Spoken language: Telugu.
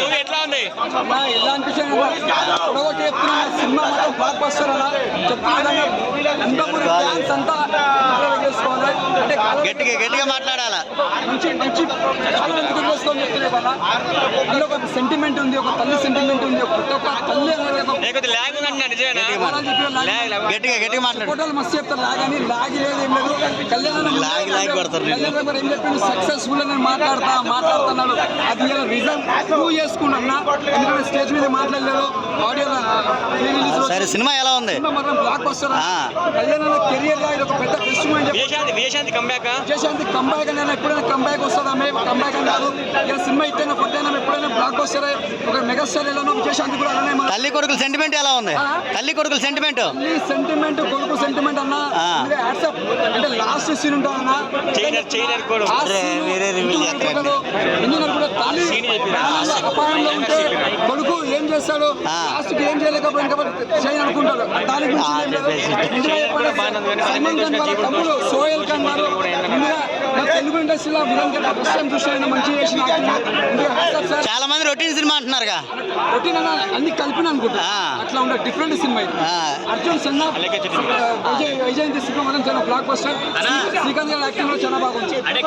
మూవీ ఎట్లా ఉంది? ఎలా అనిపించింది ఒకటి చెప్తున్నా, సినిమా మాత్రం బ్లాక్ బస్టర్ అలా చెప్తున్నా. నందమూరి ఫ్యాన్స్ అంతా చేసుకోవాలి అంటే గట్టిగా మాట్లాడాలా. మంచి మంచి చాలా మంది చేసుకోవాలి చెప్తున్నాయి కదా. అందులో ఒక సెంటిమెంట్ ఉంది, ఒక తల్లి సెంటిమెంట్ ఉంది, ఒక తల్లి గట్టిగా మాట్లాడు. ఫోటోలు మస్తు చెప్తారు లాగ్ అని. లాగ్ లేదు, ఏం లేదు. కళ్యాణ్ ఏం చెప్పింది, సక్సెస్ఫుల్ అని మాట్లాడుతున్నాడు. అది ఇలా రీజన్ ప్రూవ్ చేసుకున్నా. ఎందుకంటే స్టేజ్ మీద మాట్లాడలేదు, ఆడియో సరే. సినిమా ఎలా ఉంది? మాత్రం బ్లాక్ బస్టర్. కళ్యాణ్ కెరియర్ లో ఇది ఒక పెద్ద బెస్ట్ మూమెంట్. విజయశాంతి కంబ్యాక్ అని ఎప్పుడైనా కంబ్యాక్ వస్తుందా? కంబ్యాక్ అని కాదు. ఇలా సినిమా ఇట్టైనా కొట్టైనా ఎప్పుడైనా బ్లాక్ బస్టర్ ఒక మెగాస్టార్ ఎలానో విజయశాంతి కూడా అలానే. తల్లి కొడుకుల సెంటిమెంట్ ఎలా ఉంది? తల్లి కొడుకుల సెంటిమెంట్, కొడుకు సెంటిమెంట్ అన్న. అంటే లాస్ట్ సీన్ ఉంటుంది అన్న, ఇంజనీర్ కూడా తల్లి అపాయంలో ఉంటే కొడుకు ఏం చేస్తాడు, లాస్ట్ ఏం చేయలేకపోయింది కాబట్టి చేయని అనుకుంటాడు. దాని గురించి సల్మాన్ ఖాన్ వాళ్ళ తమ్ముడు సోహెల్ ఖాన్ గారు తెలుగు ఇండస్ట్రీలో విలన్ గా ఫస్ట్ టైం చూసిన మంచి చేసిన. చాలా మంది రొటీన్ సినిమా అంటున్నారుగా. రొటీన్ అన్న అన్ని కలిపిన అనుకుంటా. అట్లా ఉండే డిఫరెంట్ సినిమా ఇది. అర్జున్ సన్నా విజయ్ సినిమా మాత్రం చాలా బ్లాక్ బస్టర్. శ్రీకాంత్ గారి యాక్టింగ్ లో చాలా బాగుంది.